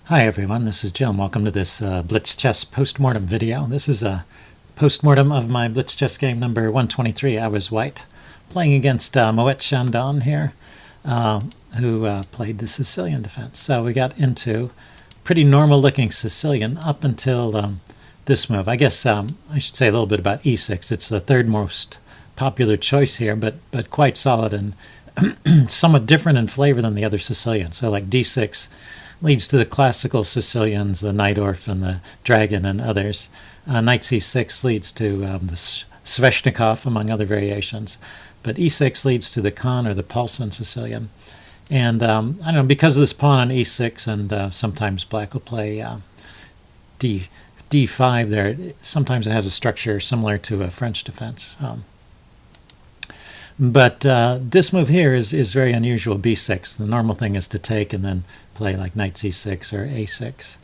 Hi everyone, this is Jim. Welcome to this Blitz Chess postmortem video. This is a postmortem of my Blitz Chess game number 123. I was white, playing against Moet Chandon here, who played the Sicilian defense. So we got into pretty normal looking Sicilian up until this move. I guess I should say a little bit about e6. It's the third most popular choice here, but quite solid and somewhat different in flavor than the other Sicilian. So like d6 leads to the classical Sicilians, the Najdorf and the Dragon and others. Knight c6 leads to the Sveshnikov, among other variations. But e6 leads to the Khan or the Paulson Sicilian. And I don't know, because of this pawn on e6, and sometimes black will play d5 there, sometimes it has a structure similar to a French defense. But this move here is very unusual, b6. The normal thing is to take and then play like knight c6 or a6.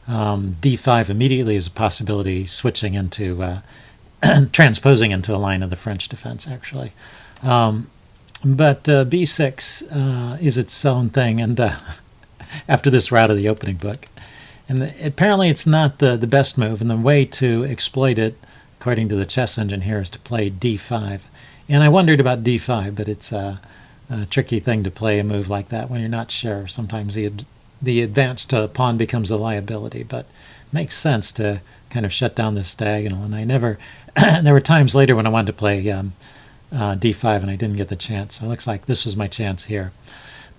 d5 immediately is a possibility, switching into, transposing into a line of the French defense, actually. But b6 is its own thing, and after this route of the opening book. And apparently it's not the best move, and the way to exploit it, according to the chess engine here, is to play d5. And I wondered about d5, but it's a tricky thing to play a move like that when you're not sure. Sometimes the advanced pawn becomes a liability, but it makes sense to kind of shut down this diagonal. And I never, there were times later when I wanted to play d5 and I didn't get the chance. So it looks like this was my chance here.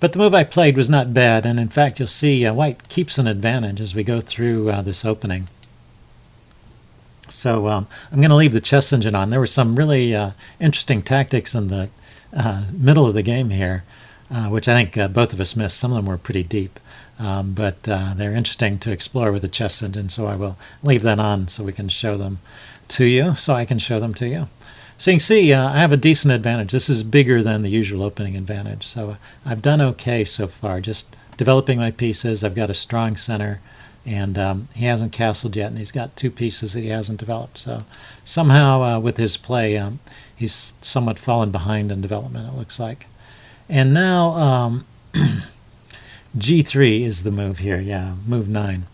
But the move I played was not bad, and in fact you'll see white keeps an advantage as we go through this opening. So I'm going to leave the chess engine on. There were some really interesting tactics in the middle of the game here, which I think both of us missed. Some of them were pretty deep, but they're interesting to explore with the chess engine, so I will leave that on so we can show them to you, so I can show them to you. So you can see I have a decent advantage. This is bigger than the usual opening advantage, so I've done okay so far, just developing my pieces. I've got a strong center. And he hasn't castled yet, and he's got two pieces that he hasn't developed. So somehow with his play, he's somewhat fallen behind in development, it looks like. And now g3 is the move here. Yeah, move 9.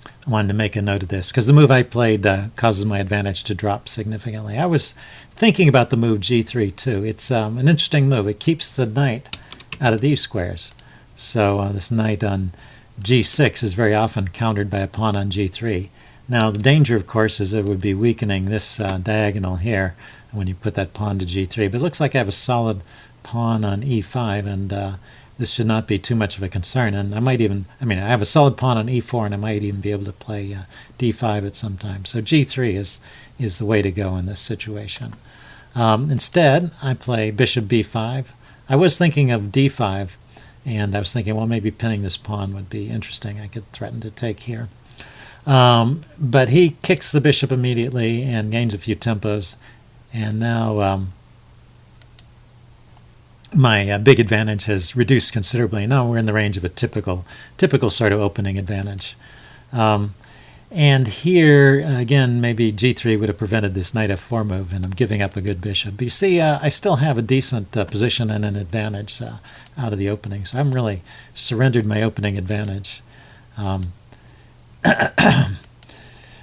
I wanted to make a note of this, because the move I played causes my advantage to drop significantly. I was thinking about the move g3 too. It's an interesting move. It keeps the knight out of these squares. So this knight on g6 is very often countered by a pawn on g3. Now the danger, of course, is it would be weakening this diagonal here when you put that pawn to g3. But it looks like I have a solid pawn on e5, and this should not be too much of a concern. And I might even, I have a solid pawn on e4, and I might even be able to play d5 at some time. So g3 is the way to go in this situation. Instead, I play bishop b5. I was thinking of d5, and I was thinking, well, maybe pinning this pawn would be interesting. I could threaten to take here. But he kicks the bishop immediately and gains a few tempos. And now my big advantage has reduced considerably. Now we're in the range of a typical sort of opening advantage. And here, again, maybe g3 would have prevented this knight f4 move, and I'm giving up a good bishop. But you see, I still have a decent position and an advantage out of the opening. So I haven't really surrendered my opening advantage.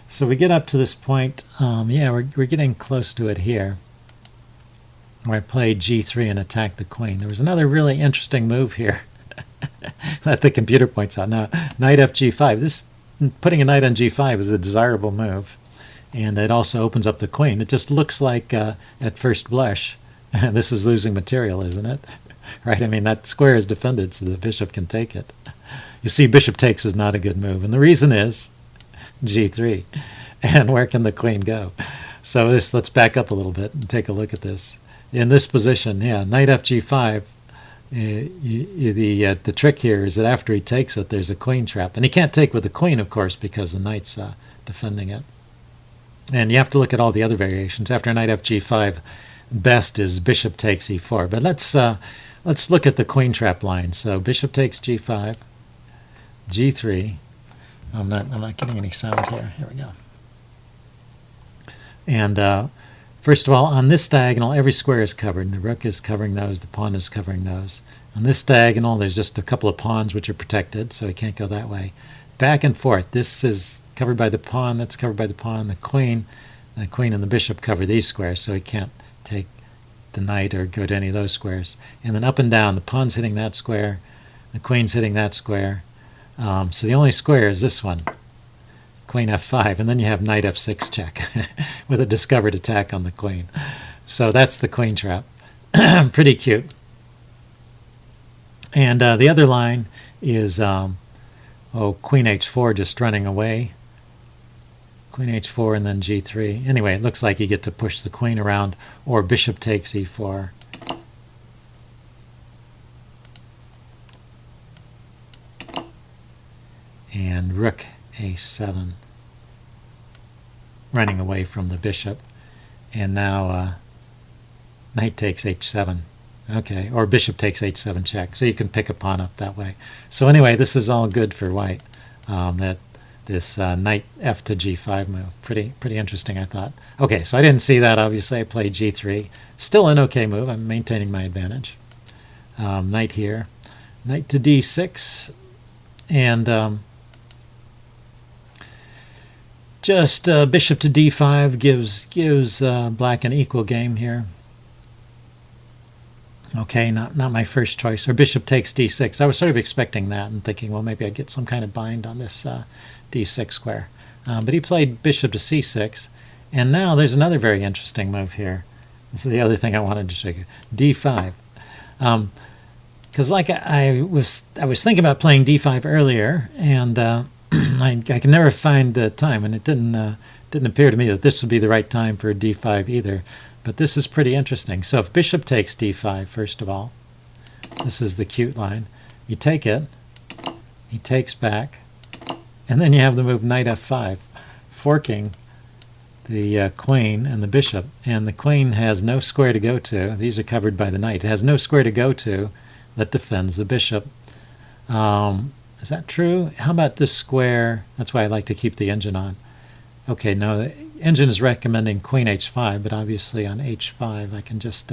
So we get up to this point. Yeah, we're getting close to it here, where I played g3 and attacked the queen. There was another really interesting move here that the computer points out. Now, knight f g5. Putting a knight on g5 is a desirable move, and it also opens up the queen. It just looks like, at first blush, this is losing material, isn't it? Right? I mean, that square is defended, so the bishop can take it. You see, bishop takes is not a good move, and the reason is g3. And where can the queen go? So let's back up a little bit and take a look at this. In this position, yeah, knight fg5, the trick here is that after he takes it, there's a queen trap. And he can't take with the queen, of course, because the knight's defending it. And you have to look at all the other variations. After knight fg5, best is bishop takes e4. But let's look at the queen trap line. So bishop takes g5, g3. I'm not getting any sound here. Here we go. And First of all, on this diagonal, every square is covered. The rook is covering those, the pawn is covering those. On this diagonal, there's just a couple of pawns which are protected, so he can't go that way. Back and forth. This is covered by the pawn, that's covered by the pawn, the queen and the bishop cover these squares, so he can't take the knight or go to any of those squares. And then up and down, the pawn's hitting that square, the queen's hitting that square. So the only square is this one, queen f5, and then you have knight f6 check with a discovered attack on the queen. So that's the queen trap. Pretty cute. And the other line is queen h4 just running away. Queen h4 and then g3. Anyway, it looks like you get to push the queen around, or bishop takes e4. And rook a7, running away from the bishop. And now knight takes h7. Okay, or bishop takes h7 check. So you can pick a pawn up that way. So anyway, this is all good for white. This knight f to g5 move. Pretty interesting, I thought. Okay, so I didn't see that, obviously. I played g3. Still an okay move. I'm maintaining my advantage. Knight here. Knight to d6. And just bishop to d5 gives black an equal game here. Okay, not my first choice. Or bishop takes d6. I was sort of expecting that and thinking, well, maybe I'd get some kind of bind on this d6 square. But he played bishop to c6. And now there's another very interesting move here. This is the other thing I wanted to show you. d5. Because like I was thinking about playing d5 earlier, and I can never find the time, and it didn't appear to me that this would be the right time for d5 either. But this is pretty interesting. So if bishop takes d5, first of all, this is the cute line. You take it, he takes back, and then you have the move knight f5, forking the queen and the bishop. And the queen has no square to go to. These are covered by the knight. It has no square to go to that defends the bishop. Is that true? How about this square? That's why I like to keep the engine on. Okay, no, the engine is recommending queen h5, but obviously on h5 I can just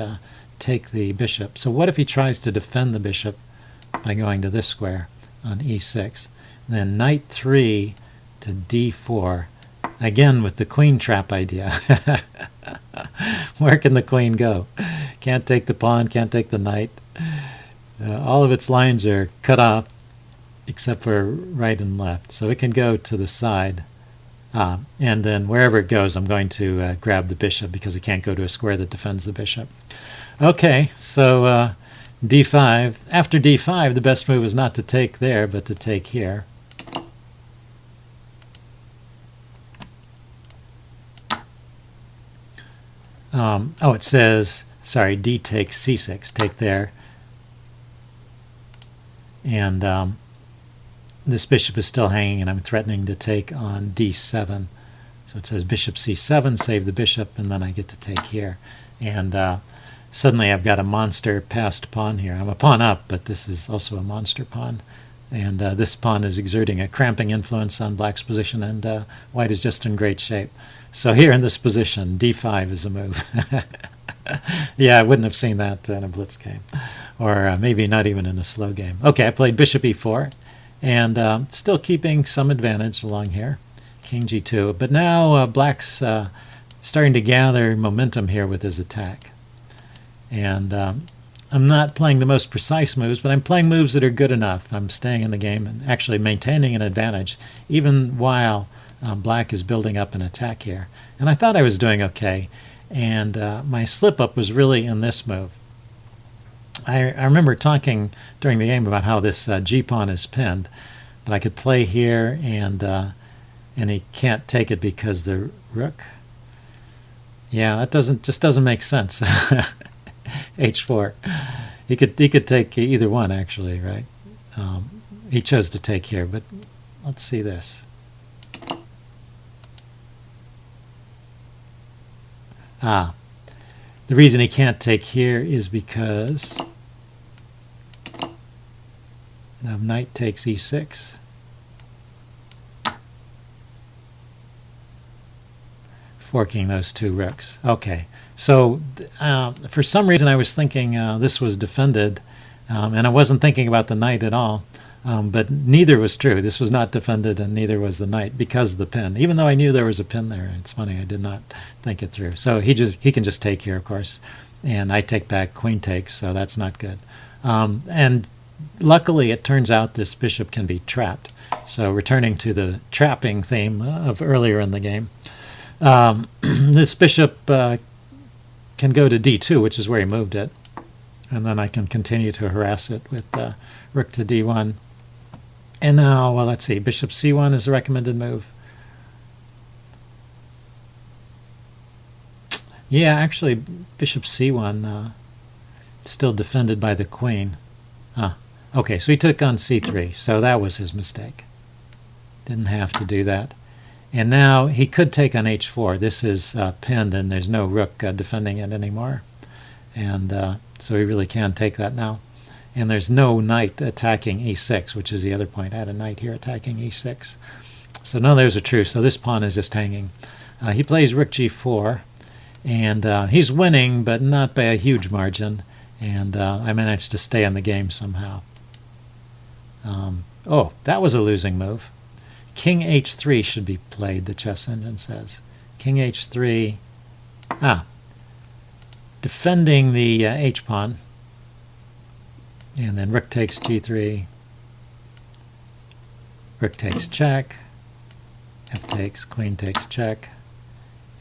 take the bishop. So what if he tries to defend the bishop by going to this square on e6? Then knight 3 to d4, again with the queen trap idea. Where can the queen go? Can't take the pawn, can't take the knight. All of its lines are cut off except for right and left. So it can go to the side. And then wherever it goes, I'm going to grab the bishop because it can't go to a square that defends the bishop. Okay, so d5. After d5, the best move is not to take there, but to take here. It says, sorry, d takes c6, take there. And this bishop is still hanging, and I'm threatening to take on d7. So it says bishop c7, save the bishop, and then I get to take here. And suddenly I've got a monster passed pawn here. I'm a pawn up, but this is also a monster pawn. And this pawn is exerting a cramping influence on black's position, and white is just in great shape. So here in this position, d5 is a move. Yeah, I wouldn't have seen that in a blitz game, or maybe not even in a slow game. Okay, I played bishop e4. And still keeping some advantage along here, king g2. But now black's starting to gather momentum here with his attack. And I'm not playing the most precise moves, but I'm playing moves that are good enough. I'm staying in the game and actually maintaining an advantage, even while black is building up an attack here. And I thought I was doing okay. And my slip-up was really in this move. I remember talking during the game about how this g-pawn is pinned, but I could play here, and he can't take it because the rook. Yeah, that just doesn't make sense. h4. He could take either one actually, right? He chose to take here, but let's see this. The reason he can't take here is because now knight takes e6. forking those two rooks. Okay, so for some reason I was thinking this was defended, and I wasn't thinking about the knight at all. But neither was true. This was not defended, and neither was the knight because of the pin. Even though I knew there was a pin there, it's funny, I did not think it through. So he can just take here, of course, and I take back, queen takes, so that's not good. And luckily, it turns out this bishop can be trapped. So returning to the trapping theme of earlier in the game, this bishop can go to d2, which is where he moved it, and then I can continue to harass it with rook to d1. And now, well, let's see, bishop c1 is a recommended move. Yeah, actually, bishop c1 still defended by the queen. Okay, so he took on c3, so that was his mistake. Didn't have to do that. And now he could take on h4. This is pinned, and there's no rook defending it anymore. And so he really can take that now. And there's no knight attacking e6, which is the other point. I had a knight here attacking e6. So none of those are true. So this pawn is just hanging. He plays rook g4, and he's winning, but not by a huge margin. And I managed to stay in the game somehow. Oh, that was a losing move. King h3 should be played, the chess engine says. King h3. Defending the h-pawn. And then rook takes g3, rook takes check, f takes, queen takes check,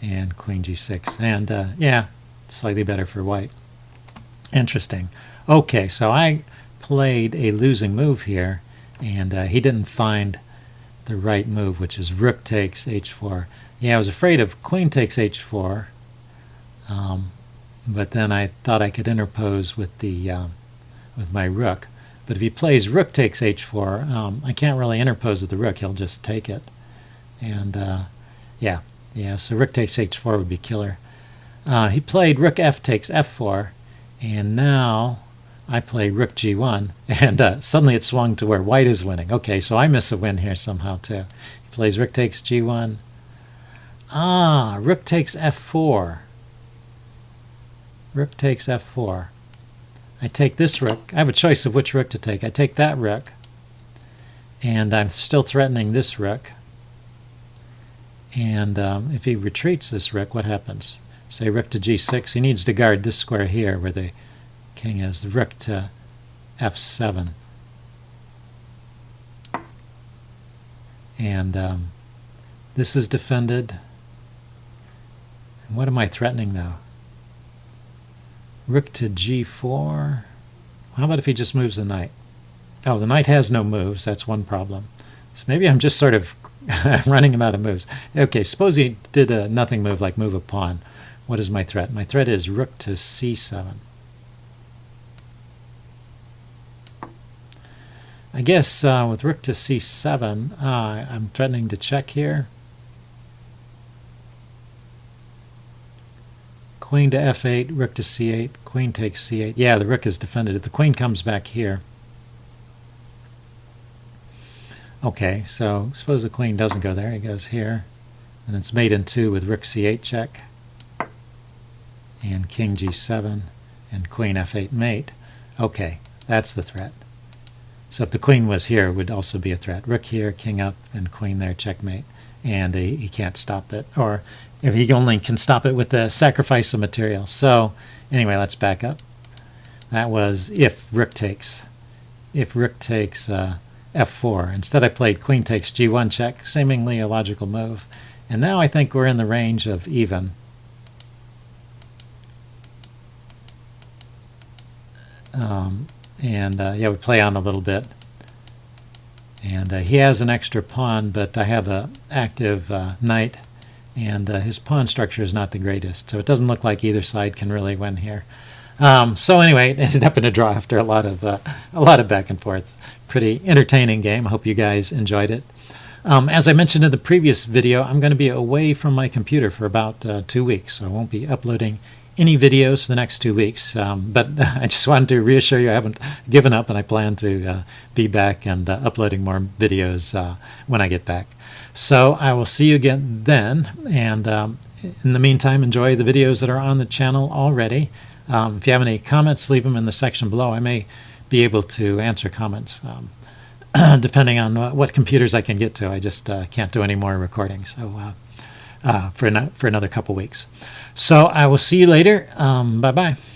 and queen g6. And yeah, slightly better for white. Interesting. Okay, so I played a losing move here, and he didn't find the right move, which is rook takes h4. Yeah, I was afraid of queen takes h4, but then I thought I could interpose with the with my rook. But if he plays rook takes h4, I can't really interpose with the rook. He'll just take it. And yeah, so rook takes h4 would be killer. He played rook f takes f4, and now I play rook g1, and suddenly it swung to where white is winning. Okay, so I miss a win here somehow too. He plays rook takes g1. Rook takes f4. Rook takes f4. I take this rook. I have a choice of which rook to take. I take that rook, and I'm still threatening this rook. And if he retreats this rook, what happens? Say rook to g6. He needs to guard this square here where the king is. The rook to f7. And this is defended. And what am I threatening now? Rook to g4. How about if he just moves the knight? Oh, the knight has no moves. That's one problem. So maybe I'm just sort of running him out of moves. Okay, suppose he did a nothing move like move a pawn. What is my threat? My threat is rook to c7. I guess with rook to c7, I'm threatening to check here. Queen to f8, rook to c8, queen takes c8. Yeah, the rook is defended. If the queen comes back here. Okay, so suppose the queen doesn't go there. He goes here. And it's mate in 2 with rook c8 check. And king g7 and queen f8 mate. Okay, that's the threat. So if the queen was here, it would also be a threat. Rook here, king up, and queen there, checkmate. And he can't stop it. Or if he only can stop it with the sacrifice of material. So anyway, let's back up. That was if rook takes. If rook takes f4. Instead I played queen takes g1 check, seemingly a logical move. And now I think we're in the range of even. Yeah, we play on a little bit. And he has an extra pawn, but I have an active knight, and his pawn structure is not the greatest, so it doesn't look like either side can really win here. So anyway, it ended up in a draw after a lot of back and forth. Pretty entertaining game. I hope you guys enjoyed it. As I mentioned in the previous video, I'm going to be away from my computer for about 2 weeks, so I won't be uploading any videos for the next 2 weeks. But I just wanted to reassure you I haven't given up, and I plan to be back and uploading more videos when I get back. So I will see you again then, and in the meantime, enjoy the videos that are on the channel already. If you have any comments, leave them in the section below. I may be able to answer comments depending on what computers I can get to. I just can't do any more recordings for another couple weeks. So I will see you later. Bye-bye.